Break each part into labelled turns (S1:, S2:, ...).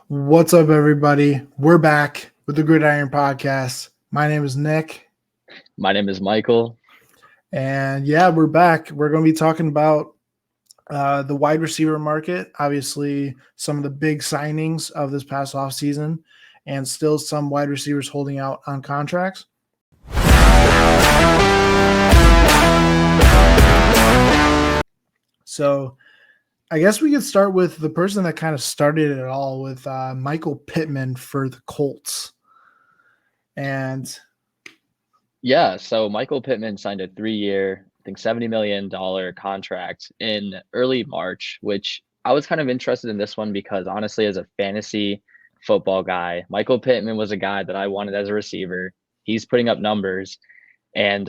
S1: What's up, everybody? We're back with the Gridiron podcast. My name is Nick,
S2: My name is Michael.
S1: and we're back. We're going to be talking about the wide receiver market. Obviously, some of the big signings of this past offseason, and still some wide receivers holding out on contracts. So, I guess we could start with the person that kind of started it all with Michael Pittman for the Colts. And
S2: Yeah, so Michael Pittman signed a 3-year, I think $70 million contract in early March, which I was kind of interested in this one because honestly, as a fantasy football guy, Michael Pittman was a guy that I wanted as a receiver. He's putting up numbers. And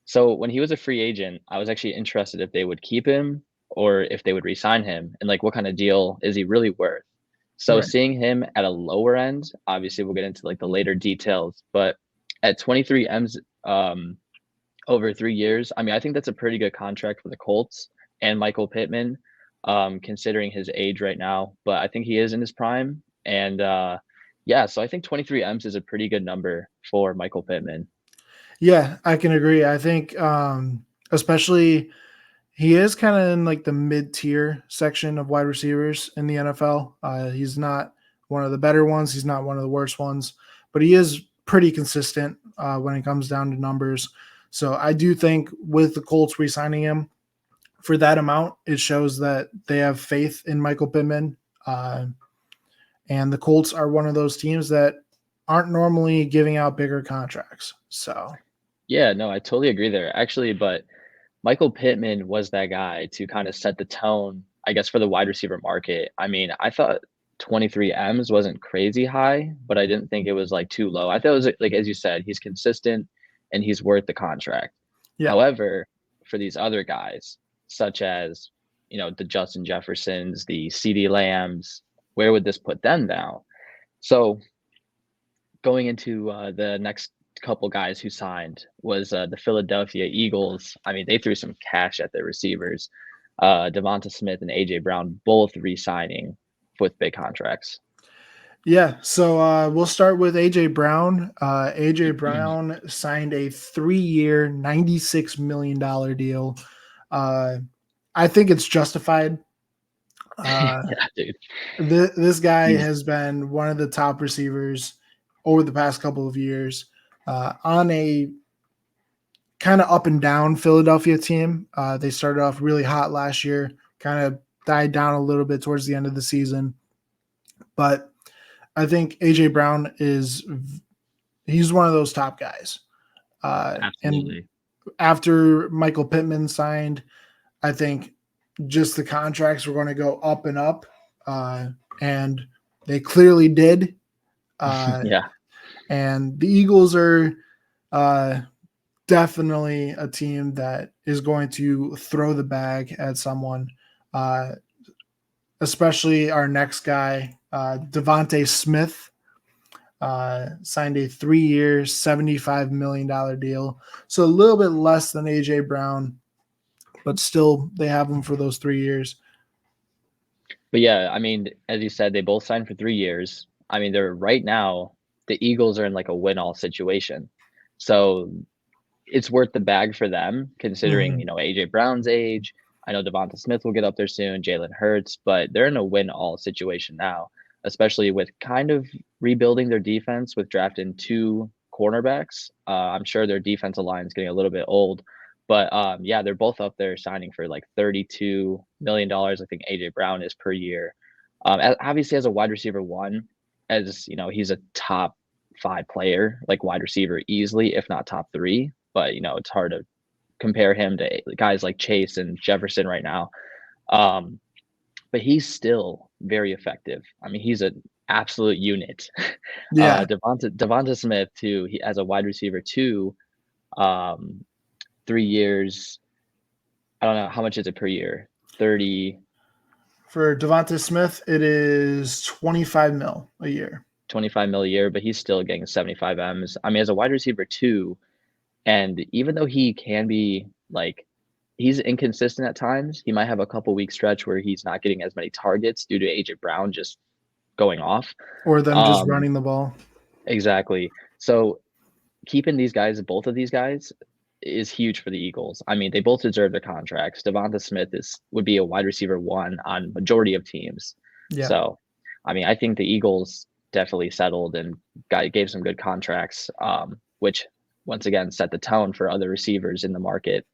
S2: so when he was a free agent, I was actually interested if they would keep him or if they would re-sign him and like what kind of deal is he really worth. So
S1: right.
S2: seeing him at a lower end, obviously we'll get into like the later details, but at 23 M's over 3 years, I mean, I think that's a pretty good contract for the Colts and Michael Pittman, considering his age right now. But I think he is in his prime. And yeah, so I think 23 M's is a pretty good number for Michael Pittman.
S1: Yeah, I can agree. I think especially he is kind of in like the mid-tier section of wide receivers in the NFL. He's not one of the better ones. He's not one of the worst ones, but he is pretty consistent when it comes down to numbers. So I do think with the Colts re-signing him for that amount, it shows that they have faith in Michael Pittman. And the Colts are one of those teams that aren't normally giving out bigger contracts. So
S2: Yeah, no, I totally agree there. Actually, but Michael Pittman was that guy to kind of set the tone, I guess, for the wide receiver market. I mean, I thought 23 M's wasn't crazy high, but I didn't think it was like too low. I thought it was like, as you said, he's consistent and he's worth the contract.
S1: yeah,
S2: However, for these other guys, such as, the Justin Jeffersons, the CeeDee Lambs, where would this put them now? So going into the next couple guys who signed was the Philadelphia Eagles. I mean, they threw some cash at their receivers. Devonta Smith and AJ Brown both re-signing with big contracts.
S1: Yeah, so we'll start with AJ Brown. AJ Brown signed a 3-year, $96 million deal. I think it's justified.
S2: Yeah, dude.
S1: This guy
S2: He's
S1: has been one of the top receivers over the past couple of years on a kind of up and down Philadelphia team. They started off really hot last year, kind of died down a little bit towards the end of the season, but I think AJ Brown he's one of those top guys. And
S2: absolutely.
S1: after Michael Pittman signed, I think just the contracts were going to go up and up. And they clearly did.
S2: Yeah.
S1: And the Eagles are definitely a team that is going to throw the bag at someone, especially our next guy, Devonta Smith, signed a 3-year, $75 million deal. So a little bit less than A.J. Brown, but still they have him for those 3 years.
S2: But yeah, I mean, as you said, they both signed for 3 years. I mean, they're right now, the Eagles are in like a win-all situation. So it's worth the bag for them, considering,
S1: Mm-hmm.
S2: AJ Brown's age. I know Devonta Smith will get up there soon, Jalen Hurts, but they're in a win-all situation now, especially with kind of rebuilding their defense with drafting 2 cornerbacks. I'm sure their defensive line is getting a little bit old, but yeah, they're both up there signing for like $32 million. I think AJ Brown is per year. Obviously, as a wide receiver one, as he's a top 5 player, like wide receiver easily, if not top 3. But it's hard to compare him to guys like Chase and Jefferson right now. But he's still very effective. I mean, he's an absolute unit.
S1: Yeah.
S2: Devonta Smith too. He as a wide receiver too. 3 years. I don't know how much is it per year. 30.
S1: For Devonta Smith, it is 25 mil a year.
S2: 25 mil a year, but he's still getting 75 M's. I mean, as a wide receiver too, and even though he can be like he's inconsistent at times, he might have a couple week stretch where he's not getting as many targets due to AJ Brown just going off.
S1: Or them just
S2: Um,
S1: running the ball.
S2: exactly. So keeping these guys, both of these guys, is huge for the Eagles. I mean, they both deserve their contracts. Devonta Smith would be a wide receiver one on majority of teams.
S1: Yeah.
S2: So, I mean, I think the Eagles definitely settled and gave some good contracts, which once again set the tone for other receivers in the market.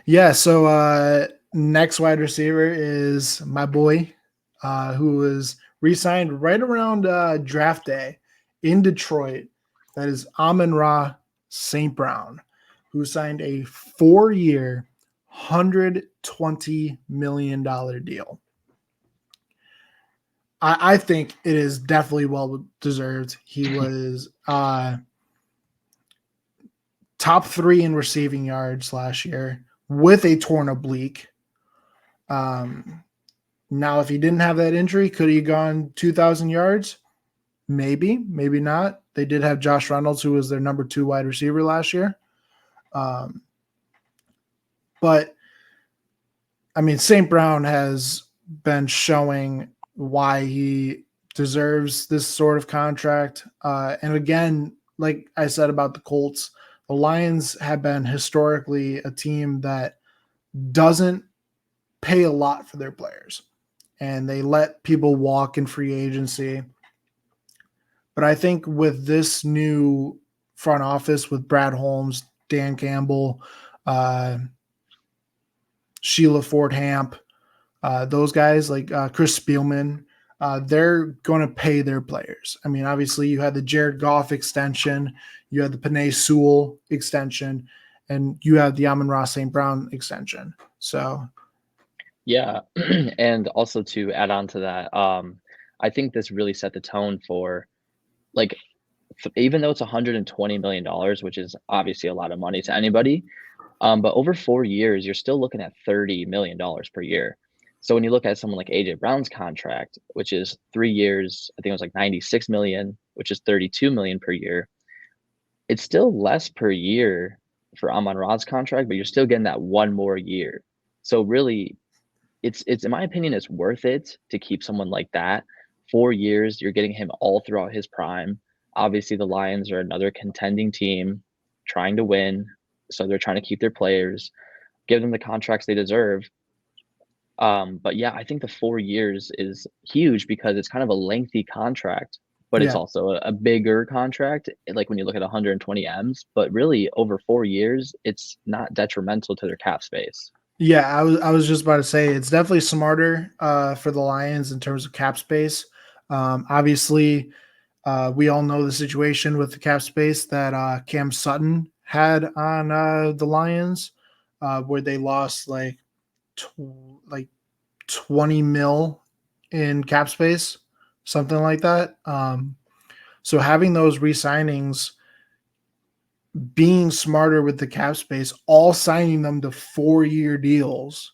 S1: Yeah. So next wide receiver is my boy, who was re-signed right around draft day in Detroit. That is Amon-Ra St. Brown, who signed a 4-year, $120 million deal. I think it is definitely well deserved. He was top 3 in receiving yards last year with a torn oblique. Now, if he didn't have that injury, could he have gone 2,000 yards? Maybe, maybe not. They did have Josh Reynolds, who was their number 2 wide receiver last year. But, I mean, St. Brown has been showing why he deserves this sort of contract. And again, like I said about the Colts, the Lions have been historically a team that doesn't pay a lot for their players, and they let people walk in free agency. But I think with this new front office with Brad Holmes, Dan Campbell, Sheila Ford Hamp, those guys like Chris Spielman, they're going to pay their players. I mean, obviously you had the Jared Goff extension, you had the Penei Sewell extension, and you have the Amon-Ra St. Brown extension. So
S2: Yeah, and also to add on to that, I think this really set the tone for like even though it's $120 million, which is obviously a lot of money to anybody, but over 4 years, you're still looking at $30 million per year. So when you look at someone like AJ Brown's contract, which is 3 years, I think it was like 96 million, which is 32 million per year, it's still less per year for Amon-Ra's contract, but you're still getting that one more year. So really, it's in my opinion, it's worth it to keep someone like that. 4 years, you're getting him all throughout his prime. Obviously, the Lions are another contending team trying to win, so they're trying to keep their players, give them the contracts they deserve. But yeah, I think the 4 years is huge because it's kind of a lengthy contract, but it's
S1: yeah,
S2: also a bigger contract. Like when you look at 120 M's, but really over 4 years, it's not detrimental to their cap space.
S1: yeah, I was just about to say it's definitely smarter for the Lions in terms of cap space. Obviously, we all know the situation with the cap space that Cam Sutton had on the Lions, where they lost like 20 mil in cap space, something like that. So having those re-signings, being smarter with the cap space, all signing them to 4-year deals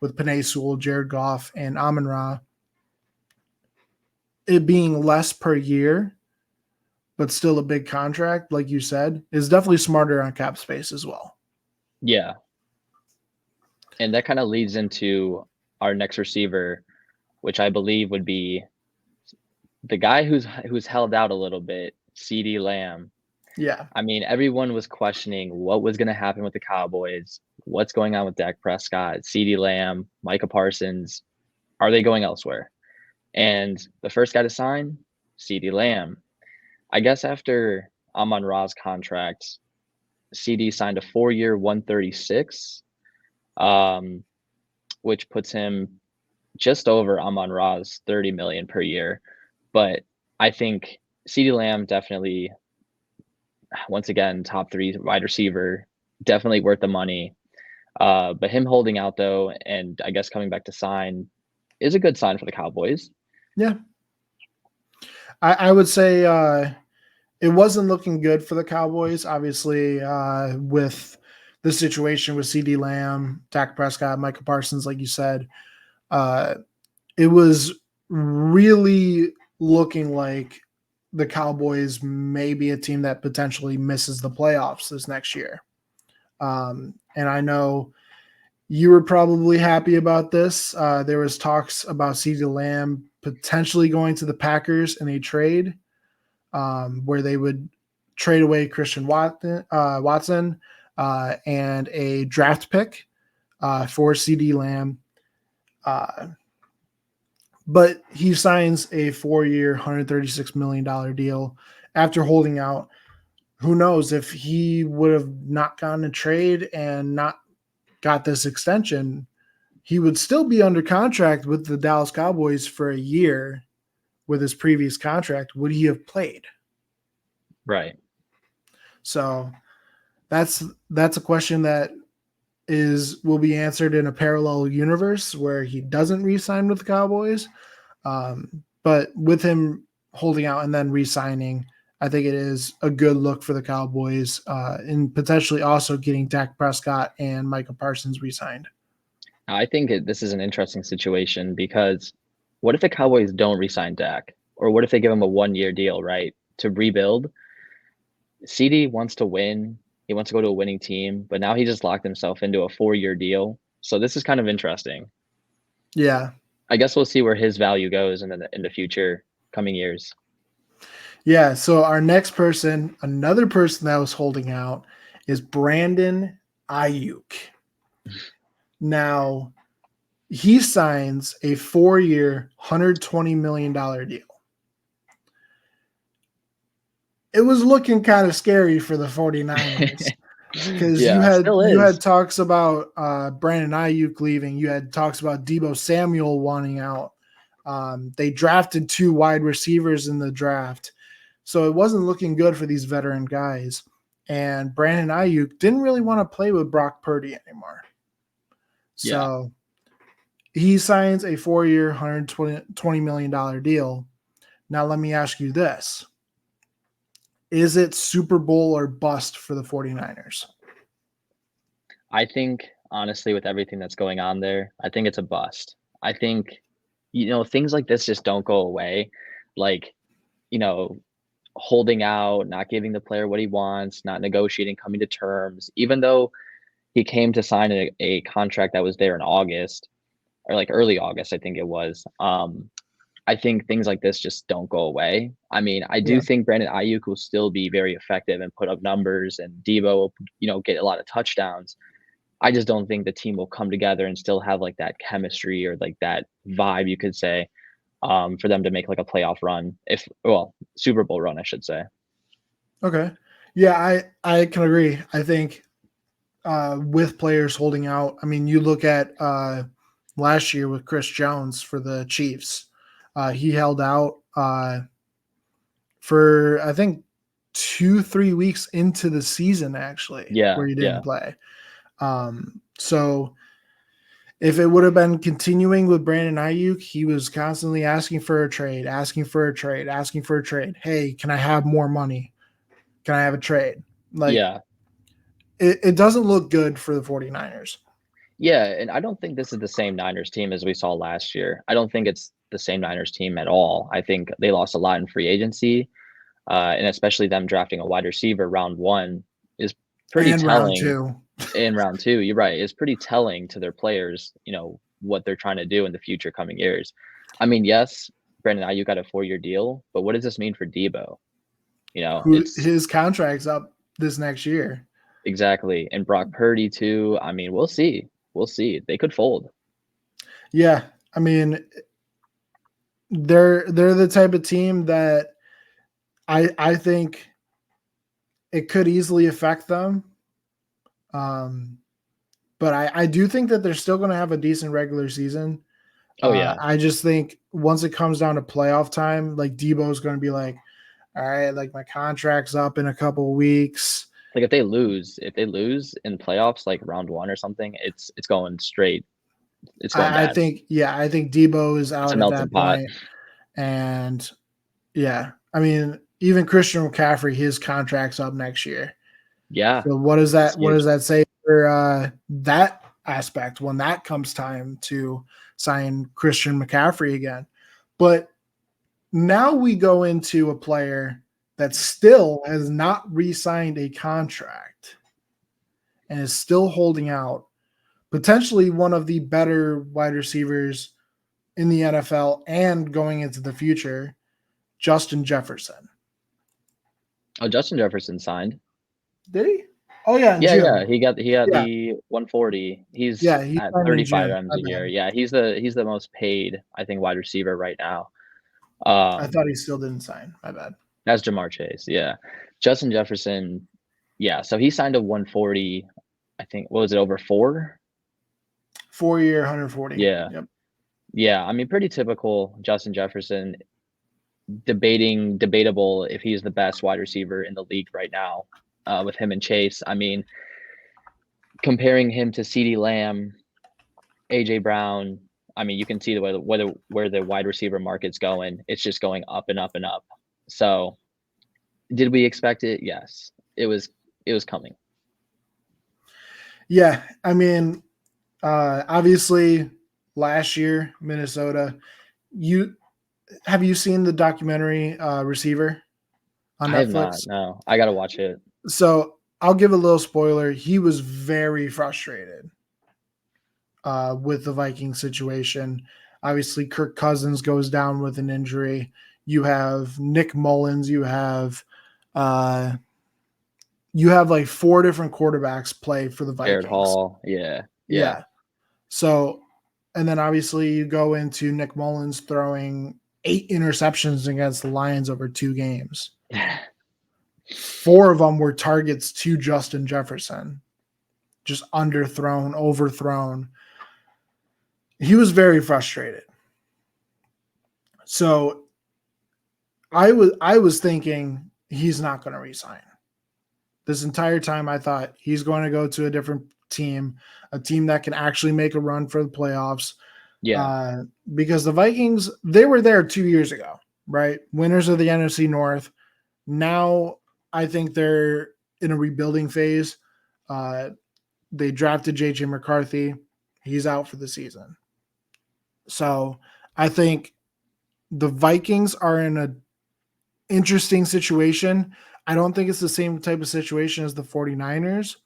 S1: with Penei Sewell, Jared Goff, and Amon-Ra, it being less per year, but still a big contract, like you said, is definitely smarter on cap space as well.
S2: Yeah. And that kind of leads into our next receiver, which I believe would be the guy who's held out a little bit, CeeDee Lamb.
S1: Yeah.
S2: I mean, everyone was questioning what was going to happen with the Cowboys, what's going on with Dak Prescott, CeeDee Lamb, Micah Parsons. Are they going elsewhere? And the first guy to sign, CeeDee Lamb. I guess after Amon-Ra's contract, CD signed a 4-year 136, which puts him just over Amon-Ra's 30 million per year. But I think CeeDee Lamb definitely, once again, top 3 wide receiver, definitely worth the money. But him holding out though, and I guess coming back to sign, is a good sign for the Cowboys.
S1: Yeah. I would say it wasn't looking good for the Cowboys, obviously, with the situation with CeeDee Lamb, Dak Prescott, Micah Parsons, like you said. It was really looking like the Cowboys may be a team that potentially misses the playoffs this next year. And I know you were probably happy about this. There was talks about CeeDee Lamb potentially going to the Packers in a trade where they would trade away Christian Watson and a draft pick for CeeDee Lamb. But he signs a 4-year, $136 million deal after holding out. Who knows if he would have not gotten a trade and not got this extension, he would still be under contract with the Dallas Cowboys for a year with his previous contract. Would he have played?
S2: Right.
S1: So that's a question that will be answered in a parallel universe where he doesn't re-sign with the Cowboys. But with him holding out and then re-signing, I think it is a good look for the Cowboys and potentially also getting Dak Prescott and Micah Parsons re-signed.
S2: I think this is an interesting situation because what if the Cowboys don't re-sign Dak? Or what if they give him a 1-year deal, right, to rebuild? CeeDee wants to win. He wants to go to a winning team, but now he just locked himself into a 4-year deal. So this is kind of interesting.
S1: Yeah.
S2: I guess we'll see where his value goes in the future coming years.
S1: Yeah, so our next person, another person that was holding out, is Brandon Aiyuk. Now, he signs a 4-year, $120 million deal. It was looking kind of scary for the 49ers because you had talks about Brandon Aiyuk leaving. You had talks about Deebo Samuel wanting out. They drafted 2 wide receivers in the draft. So it wasn't looking good for these veteran guys. And Brandon Aiyuk didn't really want to play with Brock Purdy anymore. So he signs a 4-year, $120 million deal. Now, let me ask you this. Is it Super Bowl or bust for the 49ers?
S2: I think, honestly, with everything that's going on there, I think it's a bust. I think, things like this just don't go away. Like, holding out, not giving the player what he wants, not negotiating, coming to terms, even though he came to sign a contract that was there in August or like early August, I think it was. I think things like this just don't go away. I mean, I do think Brandon Aiyuk will still be very effective and put up numbers, and Deebo will, get a lot of touchdowns. I just don't think the team will come together and still have like that chemistry or like that vibe, you could say, for them to make like a playoff run, Super Bowl run, I should say.
S1: Okay. Yeah, I can agree. I think with players holding out, I mean, you look at last year with Chris Jones for the Chiefs. He held out for, I think, 2-3 weeks into the season, actually, where he didn't play. So if it would have been continuing with Brandon Aiyuk, he was constantly asking for a trade. Hey, can I have more money? Can I have a trade? It doesn't look good for the 49ers.
S2: Yeah, and I don't think this is the same Niners team as we saw last year. I don't think it's the same Niners team at all. I think they lost a lot in free agency, and especially them drafting a wide receiver round 1 is pretty telling. In round 2, you're right. It's pretty telling to their players, what they're trying to do in the future coming years. I mean, yes, Brandon Aiyuk got a 4-year deal, but what does this mean for Deebo?
S1: His contract's up this next year.
S2: Exactly. And Brock Purdy too. I mean, we'll see. They could fold.
S1: Yeah. I mean, they're the type of team that I think it could easily affect them. But I do think that they're still going to have a decent regular season.
S2: Oh, yeah.
S1: I just think once it comes down to playoff time, like Deebo is going to be like, all right, like my contract's up in a couple of weeks.
S2: Like if they lose in playoffs, like round 1 or something, it's going straight. It's going bad.
S1: I think Deebo is out at that point. And yeah, I mean, even Christian McCaffrey, his contract's up next year.
S2: Yeah.
S1: So what does that say for that aspect when that comes time to sign Christian McCaffrey again? But now we go into a player that still has not re-signed a contract and is still holding out, potentially one of the better wide receivers in the NFL and going into the future, Justin Jefferson.
S2: Oh, Justin Jefferson signed.
S1: Did he? Oh yeah, in
S2: Yeah,
S1: June.
S2: he got
S1: Yeah,
S2: the 140. He's
S1: yeah, he
S2: at
S1: signed in
S2: 35
S1: June.
S2: M's
S1: My
S2: a year.
S1: bad.
S2: Yeah, he's the most paid, I think, wide receiver right now.
S1: I thought he still didn't sign. My bad.
S2: That's Jamar Chase. Yeah, Justin Jefferson. Yeah, so he signed a 140. I think what was it over 4?
S1: 4-year, 140.
S2: Yeah,
S1: Yep.
S2: yeah. I mean, pretty typical Justin Jefferson. Debatable if he's the best wide receiver in the league right now, with him and Chase. I mean, comparing him to CeeDee Lamb, AJ Brown. I mean, you can see where the wide receiver market's going. It's just going up and up and up. So, did we expect it? Yes, it was coming.
S1: Yeah, I mean, obviously, last year Minnesota. Have you seen the documentary Receiver on
S2: I have not.
S1: Netflix?
S2: No, I gotta watch it.
S1: So I'll give a little spoiler. He was very frustrated with the Viking situation. Obviously, Kirk Cousins goes down with an injury. You have Nick Mullins. You have like 4 different quarterbacks play for the
S2: Jared
S1: Vikings.
S2: Hall. Yeah.
S1: Yeah. So, and then obviously you go into Nick Mullins throwing 8 interceptions against the Lions over 2 games. 4 of them were targets to Justin Jefferson, just underthrown, overthrown. He was very frustrated. So I was thinking he's not going to resign. This entire time I thought he's going to go to a different team, a team that can actually make a run for the playoffs.
S2: Yeah.
S1: Because the Vikings, they were there 2 years ago, right? Winners of the NFC North. Now I think they're in a rebuilding phase. They drafted J.J. McCarthy. He's out for the season. So I think the Vikings are in an interesting situation. I don't think it's the same type of situation as the 49ers,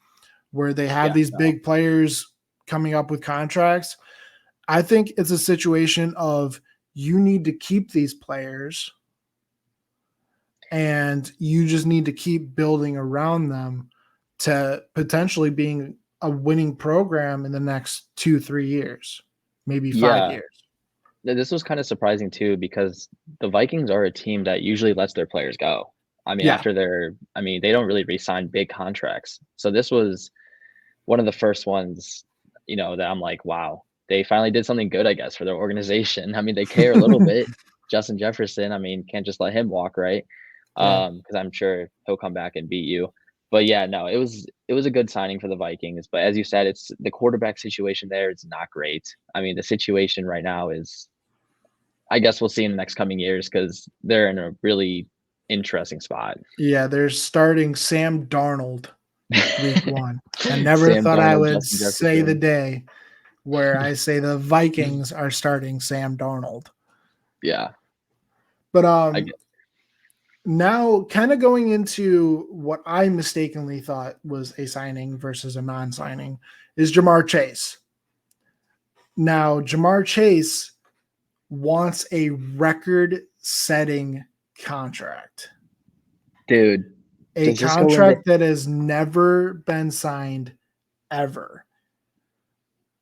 S1: where they have these big players coming up with contracts. I think it's a situation of you need to keep these players and you just need to keep building around them to potentially being a winning program in the next 2-3 years, maybe 5 years.
S2: This was kind of surprising too, because the Vikings are a team that usually lets their players go. I mean, they don't really re-sign big contracts. So this was one of the first ones, that I'm like, wow, they finally did something good, I guess, for their organization. I mean, they care a little bit. Justin Jefferson, I mean, can't just let him walk, right? Because I'm sure he'll come back and beat you. But yeah, no, it was a good signing for the Vikings. But as you said, it's the quarterback situation there. It's not great. I mean, the situation right now is, I guess we'll see in the next coming years, because they're in a really interesting spot.
S1: Yeah, they're starting Sam Darnold week 1. I never
S2: Sam
S1: thought I
S2: Darnold,
S1: would
S2: Justin
S1: say the
S2: Jefferson.
S1: day where I say the Vikings are starting Sam Darnold.
S2: Yeah.
S1: But now kind of going into what I mistakenly thought was a signing versus a non-signing is Jamar Chase. Now, Jamar Chase wants a record-setting contract.
S2: Dude,
S1: A contract that has never been signed ever.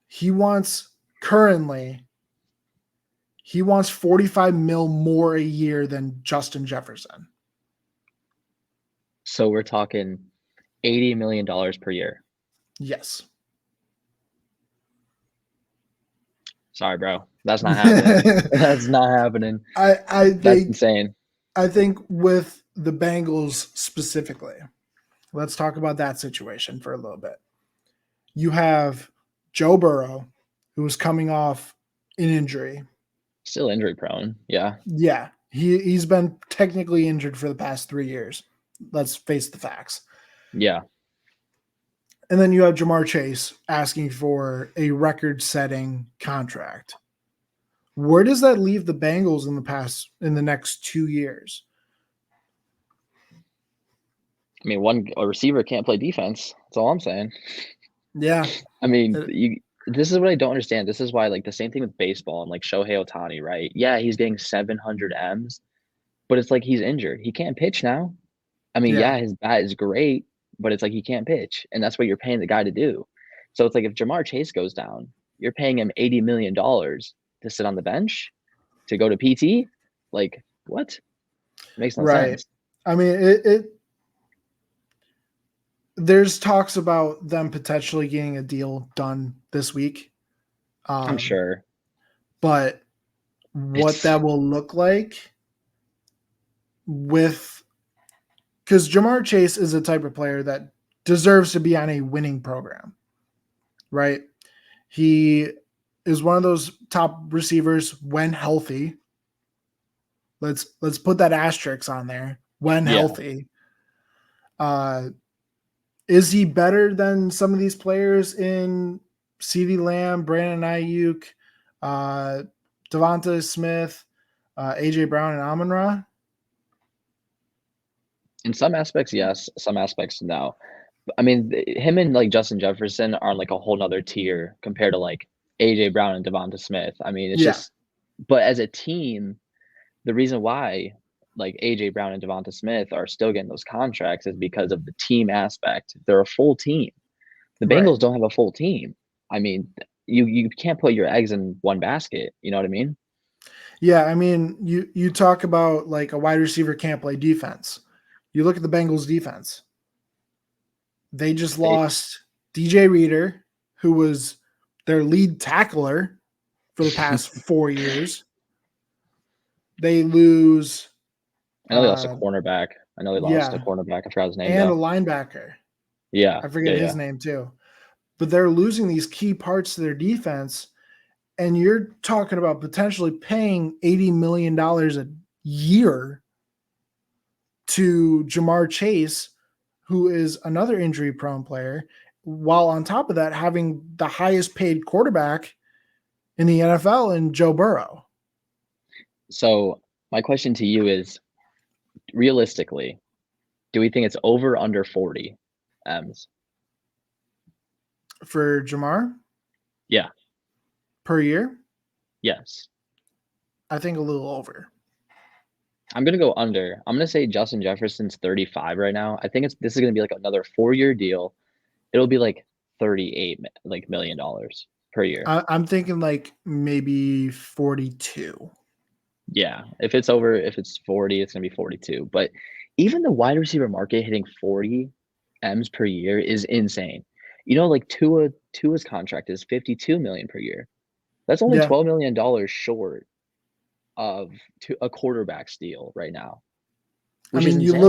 S1: He wants 45 mil more a year than Justin Jefferson.
S2: So we're talking $80 million per year.
S1: Yes.
S2: Sorry, bro. That's not happening. That's not happening. That's insane.
S1: I think with the Bengals specifically, let's talk about that situation for a little bit. You have Joe Burrow, who was coming off an injury.
S2: Still injury prone. Yeah.
S1: Yeah. He's been technically injured for the past 3 years. Let's face the facts.
S2: Yeah.
S1: And then you have Jamar Chase asking for a record-setting contract. Where does that leave the Bengals in the next 2 years?
S2: I mean, a receiver can't play defense. That's all I'm saying.
S1: Yeah.
S2: I mean, this is what I don't understand. This is why, like, the same thing with baseball and like Shohei Ohtani, right? Yeah, he's getting 700 M's, but it's like he's injured. He can't pitch now. I mean,
S1: Yeah,
S2: yeah, his bat is great, but it's like he can't pitch, and that's what you're paying the guy to do. So it's like if Jamar Chase goes down, you're paying him $80 million to sit on the bench, to go to PT. Like, what? It makes no
S1: right.
S2: sense.
S1: I mean, it there's talks about them potentially getting a deal done this week.
S2: I'm
S1: Um,
S2: sure
S1: but what
S2: it's
S1: that will look like with because Jamar Chase is a type of player that deserves to be on a winning program, right? He is one of those top receivers when healthy. Let's put that asterisk on there. When
S2: yeah.
S1: healthy, uh, is he better than some of these players in CeeDee Lamb, Brandon Aiyuk, uh, Devonta Smith, AJ Brown, and Amon-Ra?
S2: In some aspects, yes. Some aspects, no. I mean, him and like Justin Jefferson are on like a whole nother tier compared to like AJ Brown and Devonta Smith. I mean, it's
S1: Yeah,
S2: just, but as a team, the reason why like AJ Brown and Devonta Smith are still getting those contracts is because of the team aspect. They're a full team. The
S1: right.
S2: Bengals don't have a full team. I mean, you can't put your eggs in one basket. You know what I mean?
S1: Yeah, I mean, you talk about like a wide receiver can't play defense. You look at the Bengals defense. They just
S2: They
S1: lost DJ Reader, who was their lead tackler for the past 4 years. They lose,
S2: I know they lost a
S1: uh,
S2: cornerback. I know they lost a
S1: yeah,
S2: cornerback. I forgot his name
S1: and a
S2: though.
S1: linebacker.
S2: Yeah,
S1: I forget
S2: yeah,
S1: his
S2: yeah.
S1: name too. But they're losing these key parts to their defense, and you're talking about potentially paying $80 million a year to Jamar Chase, who is another injury prone player, while on top of that, having the highest paid quarterback in the NFL in Joe Burrow.
S2: So my question to you is, realistically, do we think it's over or under 40 M's?
S1: For Jamar
S2: Yeah.
S1: per year,
S2: Yes.
S1: I think a little over.
S2: I'm gonna go under. I'm gonna say Justin Jefferson's 35 right now. I think this is gonna be like another 4-year deal. It'll be like 38 like $1 million per year.
S1: I'm thinking like maybe 42.
S2: Yeah. If it's 40, it's gonna be 42. But even the wide receiver market hitting 40 M's per year is insane. You know, like Tua's contract is 52 million per year. That's only
S1: Yeah.
S2: $12 million short of to a quarterback's deal right now,
S1: I
S2: which is
S1: mean,
S2: insane.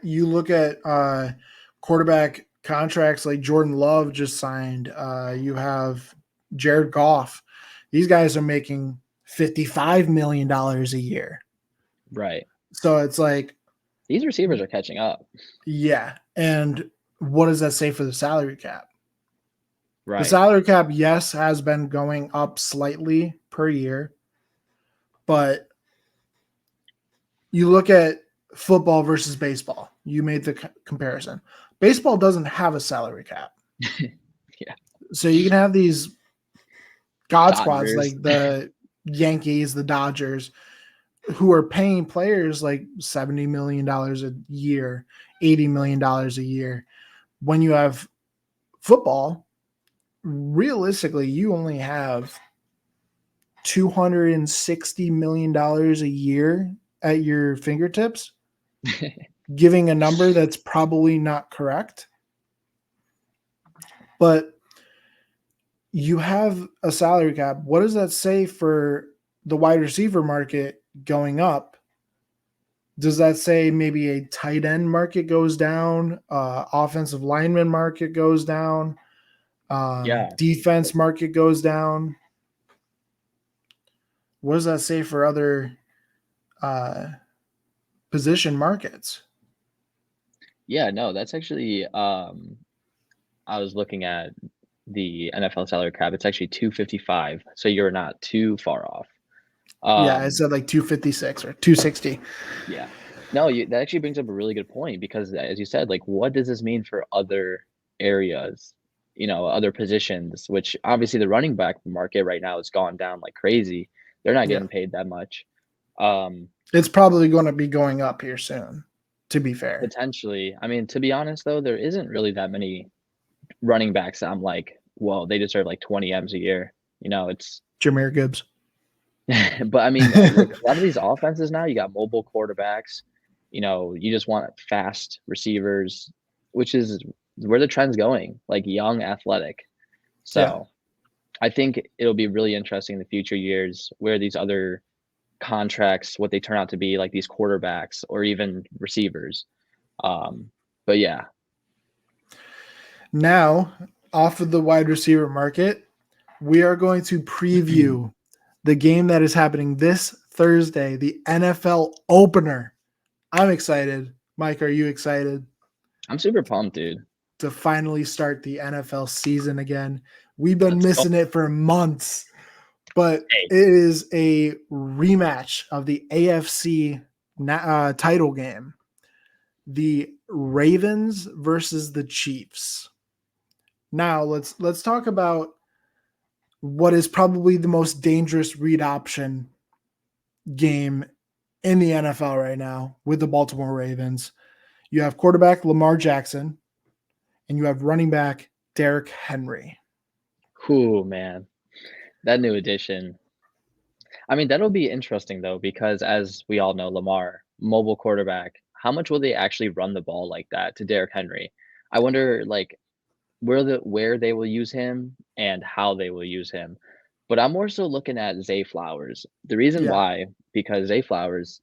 S1: you look at quarterback contracts like Jordan Love just signed. You have Jared Goff. These guys are making $55 million a year.
S2: Right.
S1: So it's like,
S2: These receivers are catching up.
S1: yeah. And what does that say for the salary cap? The
S2: Right.
S1: salary cap, yes, has been going up slightly per year, but you look at football versus baseball. You made the comparison. Baseball doesn't have a salary cap.
S2: Yeah.
S1: So you can have these god squads
S2: Dodgers.
S1: like the Yankees, the Dodgers, who are paying players like $70 million a year, $80 million a year. When you have football, realistically, you only have $260 million a year at your fingertips, giving a number that's probably not correct. But you have a salary cap. What does that say for the wide receiver market going up? Does that say maybe a tight end market goes down, offensive lineman market goes down,
S2: Yeah.
S1: defense market goes down? What does that say for other uh, position markets?
S2: Yeah, no, that's actually I was looking at the NFL salary cap. It's actually 255, so you're not too far off.
S1: Yeah, I
S2: Um,
S1: said like 256 or 260.
S2: yeah. No, that actually brings up a really good point because as you said, like what does this mean for other areas other positions, which obviously the running back market right now has gone down like crazy. They're not
S1: Yeah.
S2: getting paid that much. Um,
S1: It's probably going to be going up here soon, to be fair.
S2: Potentially. I mean, to be honest though, there isn't really that many running backs that I'm like, well, they deserve like 20 M's a year. It's
S1: Jameer Gibbs.
S2: but I mean, like a lot of these offenses now, you got mobile quarterbacks. You just want fast receivers, which is where the trend's going, like young, athletic.
S1: Yeah.
S2: So I think it'll be really interesting in the future years where these other contracts, what they turn out to be, like these quarterbacks or even receivers. But yeah,
S1: Now, off of the wide receiver market, we are going to preview the game that is happening this Thursday, the NFL opener. I'm excited. Mike, are you excited
S2: I'm super pumped, dude.
S1: to finally start the NFL season again? We've been
S2: Let's go.
S1: missing it for months, but
S2: Hey,
S1: it is a rematch of the AFC title game. The Ravens versus the Chiefs. Now let's talk about what is probably the most dangerous read option game in the NFL right now with the Baltimore Ravens. You have quarterback Lamar Jackson and you have running back Derrick Henry.
S2: whew, man, that new addition. I mean, that'll be interesting though, because as we all know, Lamar, mobile quarterback, how much will they actually run the ball like that to Derrick Henry? I wonder, like, where they will use him and how they will use him. But I'm more so looking at Zay Flowers. The reason
S1: Yeah.
S2: why, because Zay Flowers,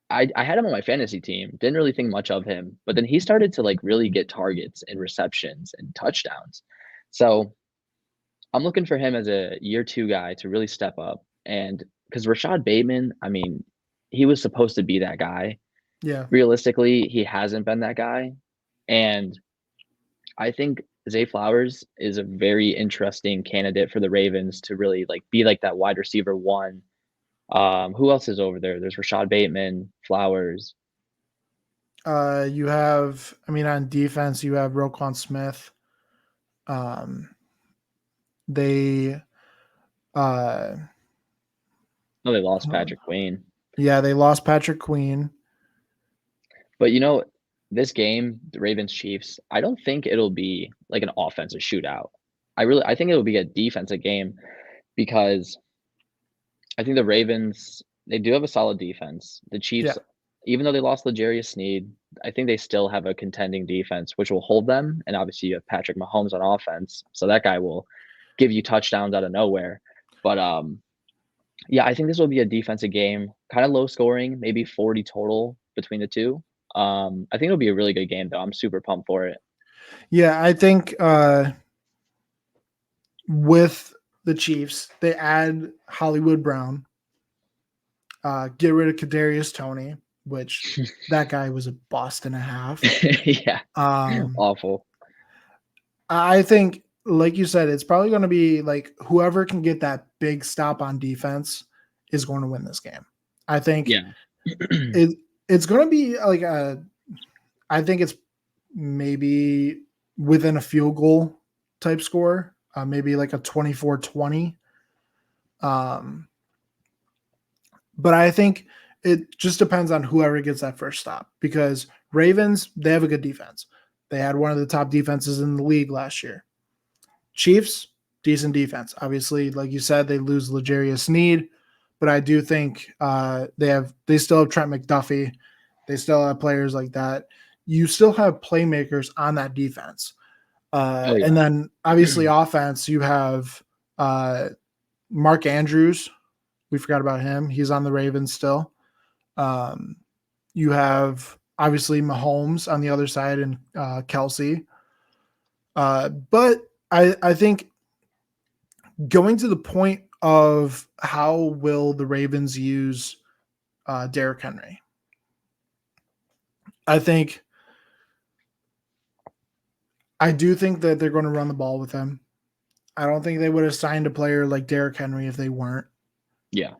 S2: I had him on my fantasy team, didn't really think much of him, but then he started to like really get targets and receptions and touchdowns. So I'm looking for him as a year two guy to really step up. And because Rashad Bateman, I mean, he was supposed to be that guy.
S1: Yeah.
S2: Realistically, he hasn't been that guy. And I think Zay Flowers is a very interesting candidate for the Ravens to really like be like that wide receiver one. Who else is over there? There's Rashad Bateman, Flowers.
S1: You have, on defense, you have Roquan Smith. Um, they, uh,
S2: No, they lost Patrick Queen.
S1: yeah, they lost Patrick Queen.
S2: But this game, the Ravens Chiefs, I don't think it'll be like an offensive shootout. I think it'll be a defensive game because I think the Ravens, they do have a solid defense. The
S1: Yeah.
S2: Chiefs, even though they lost L'Jarius Sneed, I think they still have a contending defense, which will hold them. And obviously, you have Patrick Mahomes on offense, so that guy will give you touchdowns out of nowhere. But yeah, I think this will be a defensive game, kind of low scoring, maybe 40 total between the two. I think it'll be a really good game, though. I'm super pumped for it.
S1: Yeah, I think with the Chiefs, they add Hollywood Brown, get rid of Kadarius Toney, which that guy was a bust and a half.
S2: Yeah, awful.
S1: I think, like you said, it's probably going to be like whoever can get that big stop on defense is going to win this game. I think
S2: Yeah.
S1: it's going to be like I think it's maybe within a field goal type score, maybe like a 24-20. But I think it just depends on whoever gets that first stop because Ravens, they have a good defense. They had one of the top defenses in the league last year. Chiefs, decent defense. Obviously, like you said, they lose L'Jarius Sneed, but I do think they still have Trent McDuffie. They still have players like that. You still have playmakers on that defense.
S2: Oh yeah.
S1: And then obviously offense, you have Mark Andrews. We forgot about him. He's on the Ravens still. You have obviously Mahomes on the other side and Kelsey. But I think going to the point of how will the Ravens use Derrick Henry? I do think that they're going to run the ball with him. I don't think they would have signed a player like Derrick Henry if they weren't.
S2: Yeah.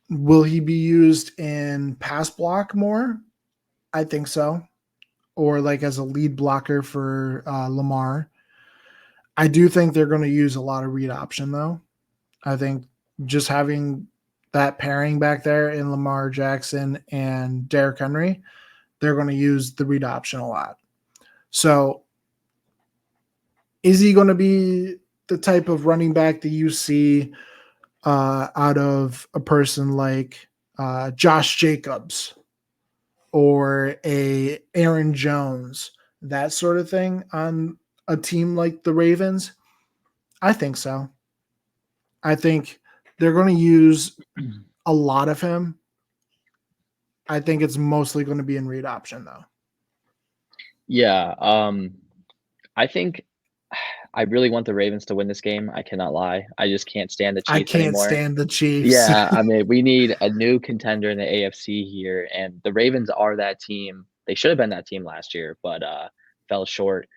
S1: Will he be used in pass block more? I think so. Or like as a lead blocker for Lamar. I do think they're going to use a lot of read option, though. I think just having that pairing back there in Lamar Jackson and Derrick Henry, they're going to use the read option a lot. So is he going to be the type of running back that you see out of a person like Josh Jacobs or a Aaron Jones, that sort of thing on a team like the Ravens? I think so. I think they're going to use a lot of him. I think it's mostly going to be in read option, though.
S2: Yeah, I think I really want the Ravens to win this game. I cannot lie. I just can't stand the
S1: I
S2: Chiefs
S1: can't
S2: anymore.
S1: stand the Chiefs.
S2: Yeah, I mean, we need a new contender in the AFC here, and the Ravens are that team. They should have been that team last year, but fell short.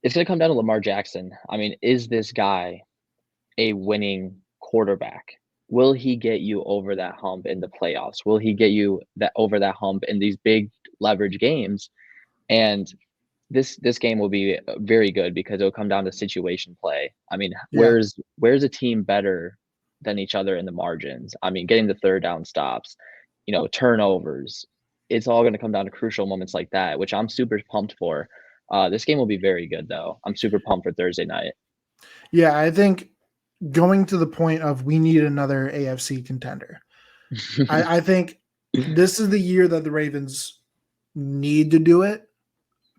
S2: It's going to come down to Lamar Jackson. I mean, is this guy a winning quarterback? Will he get you over that hump in the playoffs? Will he get you over that hump in these big leverage games? And this game will be very good because it'll come down to situation play. I mean,
S1: Yeah.
S2: where's a team better than each other in the margins? I mean, getting the third down stops, turnovers. It's all going to come down to crucial moments like that, which I'm super pumped for. This game will be very good, though. I'm super pumped for Thursday night.
S1: Yeah, I think going to the point of we need another AFC contender. I think this is the year that the Ravens need to do it,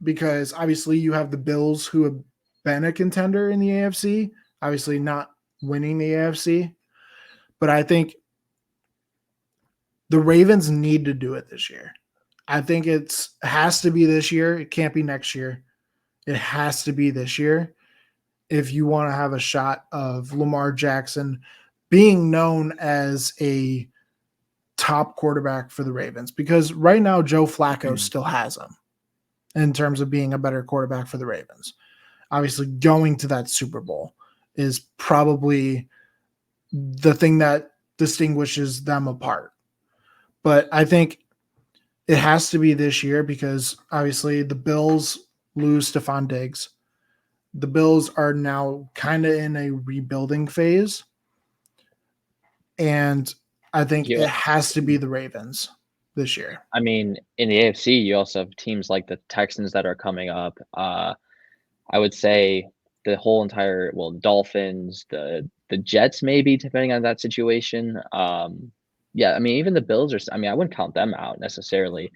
S1: because obviously you have the Bills who have been a contender in the AFC, obviously not winning the AFC. But I think the Ravens need to do it this year. I think it has to be this year. It can't be next year. It has to be this year if you want to have a shot of Lamar Jackson being known as a top quarterback for the Ravens. Because right now, Joe Flacco still has him in terms of being a better quarterback for the Ravens. Obviously, going to that Super Bowl is probably the thing that distinguishes them apart. But I think it has to be this year because obviously the Bills lose Stephon Diggs. The Bills are now kind of in a rebuilding phase. And I think it has to be the Ravens this year.
S2: I mean, in the AFC, you also have teams like the Texans that are coming up. I would say the whole entire Dolphins, the Jets, maybe depending on that situation. Yeah, I mean, even the Bills are. I mean, I wouldn't count them out necessarily.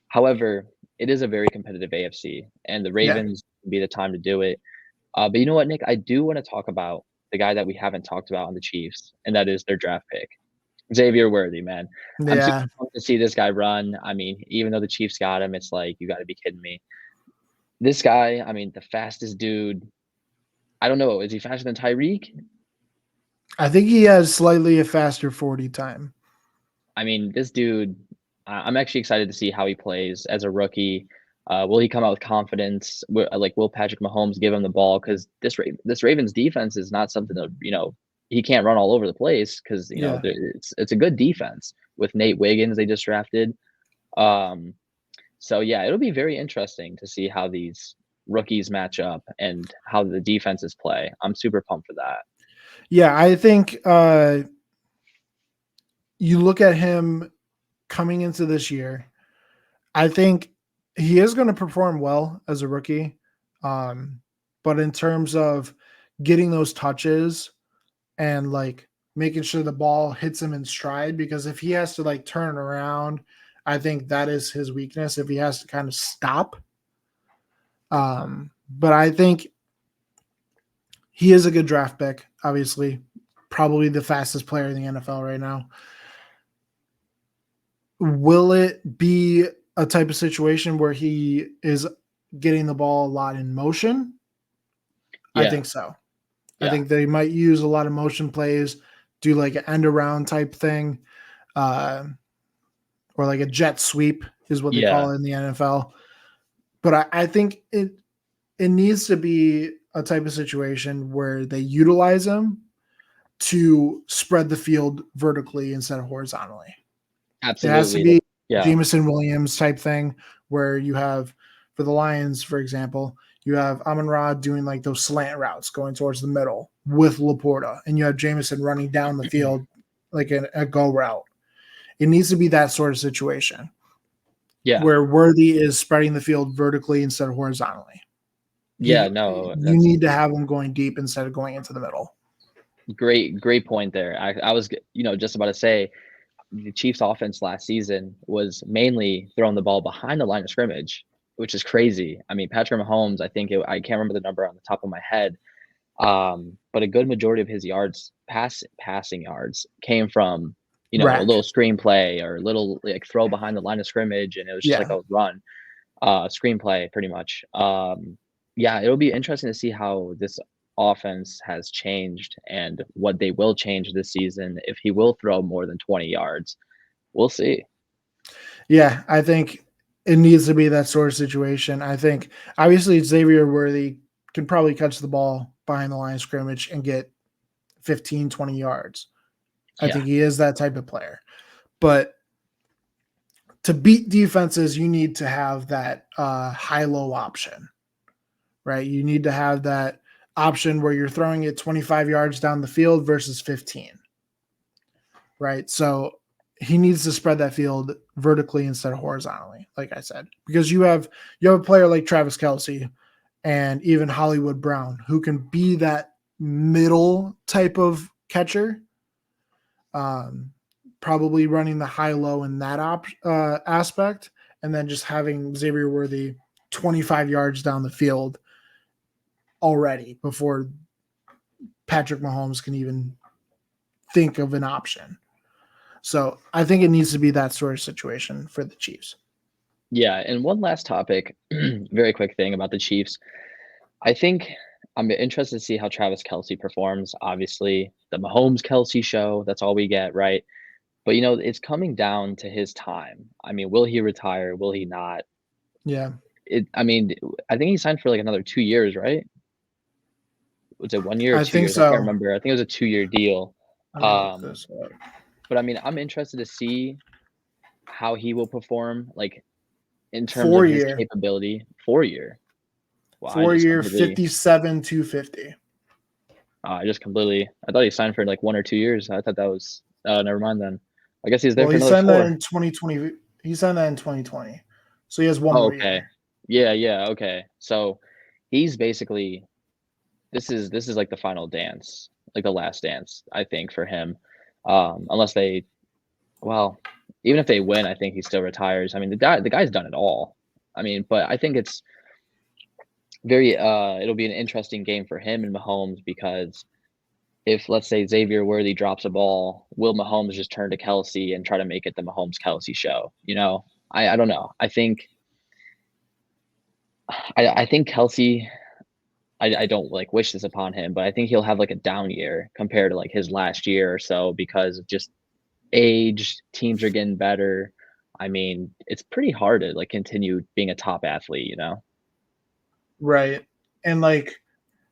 S2: However, it is a very competitive AFC, and the Ravens would be the time to do it. But you know what, Nick? I do want to talk about the guy that we haven't talked about on the Chiefs, and that is their draft pick, Xavier Worthy, man. I'm super
S1: Yeah.
S2: pumped to see this guy run. I mean, even though the Chiefs got him, it's like, you got to be kidding me. This guy, I mean, the fastest dude. I don't know. Is he faster than Tyreek?
S1: I think he has slightly a faster 40 time.
S2: I mean, this dude, I'm actually excited to see how he plays as a rookie. Will he come out with confidence? Will Patrick Mahomes give him the ball? Because this Ravens defense is not something that, he can't run all over the place because, it's a good defense with Nate Wiggins they just drafted. So, yeah, it'll be very interesting to see how these rookies match up and how the defenses play. I'm super pumped for that.
S1: Yeah, I think you look at him coming into this year, I think he is going to perform well as a rookie. But in terms of getting those touches and making sure the ball hits him in stride, because if he has to turn around, I think that is his weakness, if he has to kind of stop. But I think he is a good draft pick, obviously, probably the fastest player in the NFL right now. Will it be a type of situation where he is getting the ball a lot in motion?
S2: Yeah.
S1: I think so.
S2: Yeah.
S1: I think they might use a lot of motion plays, do an end around type thing, or a jet sweep is what they call it in the NFL. But I think it needs to be a type of situation where they utilize him to spread the field vertically instead of horizontally.
S2: Absolutely.
S1: It has to be Jameson Williams type thing where you have, for the Lions, for example, You have Amon-Ra doing like those slant routes going towards the middle with Laporta, and you have Jameson running down the field like a go route. It needs to be that sort of situation where Worthy is spreading the field vertically instead of horizontally. You need to have him going deep instead of going into the middle.
S2: Great point there. I was just about to say the Chiefs offense last season was mainly throwing the ball behind the line of scrimmage, which is crazy. I mean, Patrick Mahomes, I can't remember the number on the top of my head, but a good majority of his passing yards came from a little screenplay or a little like throw behind the line of scrimmage, and it was just like a run, screenplay pretty much. It'll be interesting to see how this offense has changed and what they will change this season. If he will throw more than 20 yards, we'll see.
S1: Yeah, I think it needs to be that sort of situation. I think obviously Xavier Worthy can probably catch the ball behind the line of scrimmage and get 15, 20 yards. I think he is that type of player. But to beat defenses, you need to have that high-low option, right? You need to have that option where you're throwing it 25 yards down the field versus 15, right? So he needs to spread that field vertically instead of horizontally, like I said, because you have a player like Travis Kelce and even Hollywood Brown who can be that middle type of catcher, probably running the high-low in that aspect, and then just having Xavier Worthy 25 yards down the field already before Patrick Mahomes can even think of an option. So I think it needs to be that sort of situation for the Chiefs.
S2: Yeah, and one last topic, very quick thing about the Chiefs. I think I'm interested to see how Travis Kelce performs. Obviously, the Mahomes-Kelce show, that's all we get, right? But, it's coming down to his time. I mean, will he retire? Will he not?
S1: Yeah.
S2: I think he signed for like another 2 years, right? Was it 1 year or 2
S1: think
S2: years?
S1: so.
S2: I can't remember. I think it was a 2-year deal. But I mean, I'm interested to see how he will perform, like in terms of his capability. 4-year. Wow,
S1: 4-year, 57,250.
S2: I thought he signed for like 1 or 2 years. I thought that was never mind then. I guess he's there for another 4.
S1: That in 2020. He signed that in 2020. So he has one more year.
S2: Yeah, okay. So he's basically this is like the final dance, like the last dance, I think, for him. Unless even if they win, I think he still retires. I mean, the guy's done it all. I mean, but I think it's it'll be an interesting game for him and Mahomes, because if, let's say, Xavier Worthy drops a ball, will Mahomes just turn to Kelce and try to make it the Mahomes-Kelce show? I don't know. I think Kelce, I don't like wish this upon him, but I think he'll have like a down year compared to like his last year or so because of just age. Teams are getting better. I mean, it's pretty hard to like continue being a top athlete,
S1: Right. And like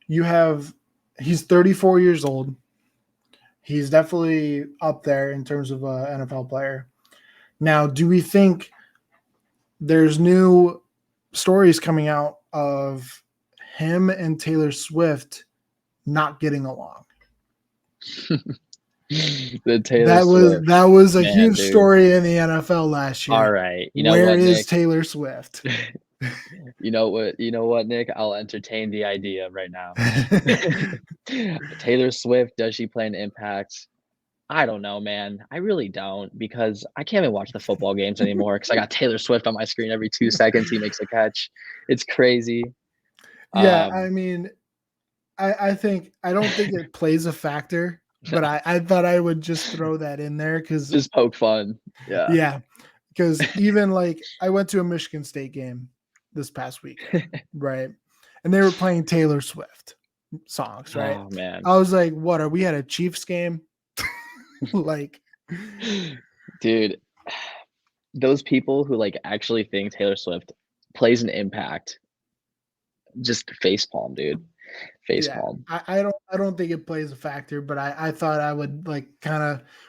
S1: he's 34 years old. He's definitely up there in terms of an NFL player. Now, do we think there's new stories coming out of him and Taylor Swift not getting along? That was a huge story in the NFL last year.
S2: All right.
S1: Where is Taylor Swift?
S2: You know what, Nick? I'll entertain the idea right now. Taylor Swift, does she play an impact? I don't know, man. I really don't, because I can't even watch the football games anymore because I got Taylor Swift on my screen every 2 seconds. He makes a catch. It's crazy.
S1: Yeah, I mean, I don't think it plays a factor, but I thought I would just throw that in there because
S2: just poke fun. Yeah.
S1: Yeah, because even like I went to a Michigan State game this past weekend, right? And they were playing Taylor Swift songs, right?
S2: Oh man.
S1: I was like, what, are we at a Chiefs game? Like,
S2: dude, those people who like actually think Taylor Swift plays an impact, just facepalm, dude. Facepalm.
S1: Yeah, I don't think it plays a factor, but I thought I would like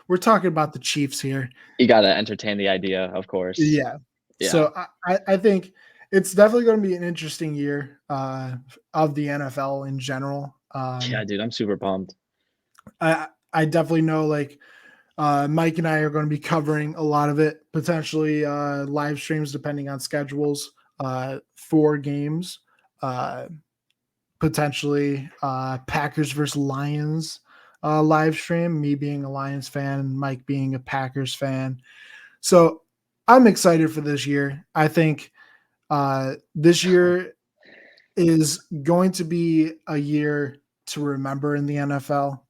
S1: we're talking about the Chiefs here.
S2: You gotta entertain the idea, of course.
S1: Yeah. So I think it's definitely going to be an interesting year of the NFL in general.
S2: Yeah, dude, I'm super pumped.
S1: I definitely know like Mike and I are going to be covering a lot of it, potentially live streams depending on schedules for games, uh, potentially Packers versus Lions live stream. Me being a Lions fan, Mike being a Packers fan. So I'm excited for this year. I think this year is going to be a year to remember in the NFL.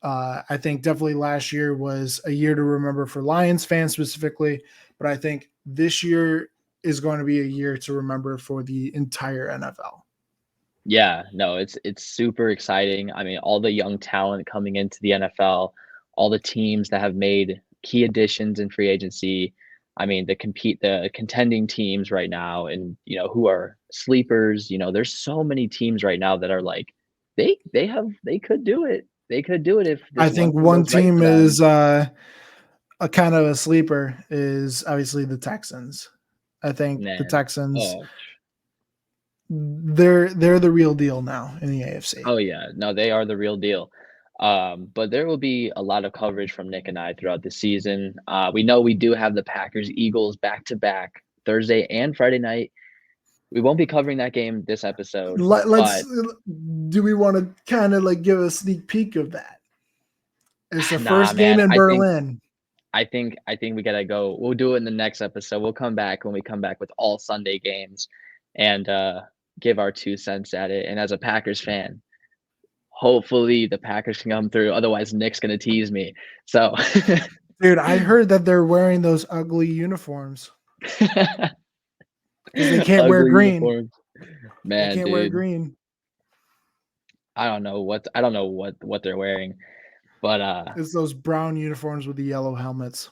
S1: I think definitely last year was a year to remember for Lions fans specifically, but I think this year is going to be a year to remember for the entire NFL.
S2: Yeah, no, it's super exciting. I mean, all the young talent coming into the NFL, all the teams that have made key additions in free agency. I mean, the contending teams right now and, who are sleepers, there's so many teams right now that are like they could do it. They could do it if
S1: I
S2: this one
S1: think
S2: thing
S1: one
S2: goes right
S1: team
S2: for them.
S1: is a kind of a sleeper is obviously the Texans. I think the
S2: Man.
S1: Texans
S2: Oh,
S1: they're the real deal now in the AFC.
S2: Oh, yeah. No, they are the real deal. But there will be a lot of coverage from Nick and I throughout the season. We know we do have the Packers Eagles back to back Thursday and Friday night. We won't be covering that game this episode,
S1: Let's
S2: but
S1: do we want to kind of like give a sneak peek of that? It's the
S2: nah,
S1: first game
S2: man.
S1: in Berlin.
S2: I think we gotta go. We'll do it in the next episode. We'll come back when we come back with all Sunday games and give our 2 cents at it. And as a Packers fan, hopefully the Packers can come through. Otherwise, Nick's gonna tease me. So
S1: Dude, I heard that they're wearing those ugly uniforms because they can't wear
S2: ugly
S1: green.
S2: uniforms.
S1: They
S2: Man,
S1: can't wear
S2: dude,
S1: green.
S2: I don't know what they're wearing, but
S1: It's those brown uniforms with the yellow helmets.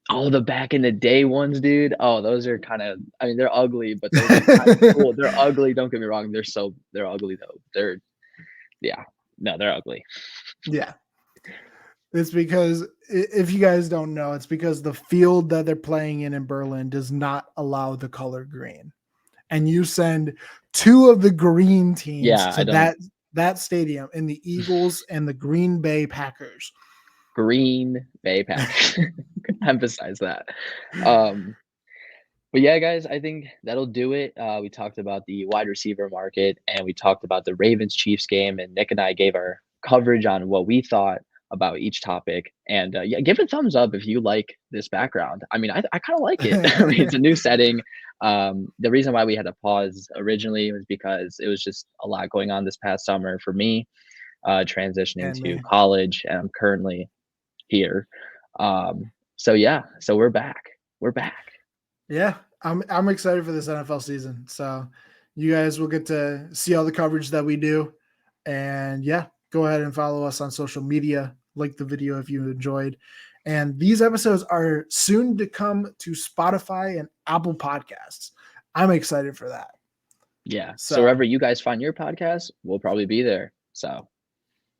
S2: oh, the back in the day ones, dude. Oh, those are kind of. I mean, they're ugly, but those are kind of cool. They're ugly. Don't get me wrong. They're ugly though. Yeah, no, they're ugly.
S1: Yeah. It's because if you guys don't know, it's because the field that they're playing in Berlin does not allow the color green. And you send two of the green teams
S2: Yeah, I
S1: to
S2: don't.
S1: that stadium in the Eagles and the Green Bay Packers.
S2: Green Bay Packers. Emphasize that. But yeah, guys, I think that'll do it. We talked about the wide receiver market and we talked about the Ravens Chiefs game, and Nick and I gave our coverage on what we thought about each topic. And yeah, give it a thumbs up if you like this background. I mean, I kind of like it. I mean, it's a new setting. The reason why we had to pause originally was because it was just a lot going on this past summer for me, transitioning
S1: And
S2: to
S1: me.
S2: college, and I'm currently here. So yeah, so we're back. We're back.
S1: Yeah, I'm excited for this NFL season. So you guys will get to see all the coverage that we do. And yeah, go ahead and follow us on social media. Like the video if you enjoyed. And these episodes are soon to come to Spotify and Apple Podcasts. I'm excited for that.
S2: Yeah. So
S1: So
S2: wherever you guys find your podcast, we'll probably be there. So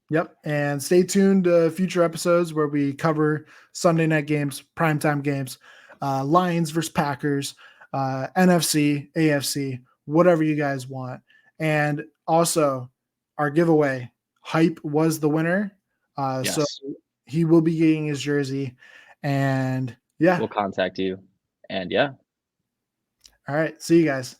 S1: yep. And stay tuned to future episodes where we cover Sunday night games, primetime games, Lions versus Packers, NFC, AFC, whatever you guys want. And also our giveaway, Hype was the winner. So
S2: yes,
S1: he will be getting his jersey. And yeah.
S2: we'll contact you. And yeah.
S1: All right. See you guys.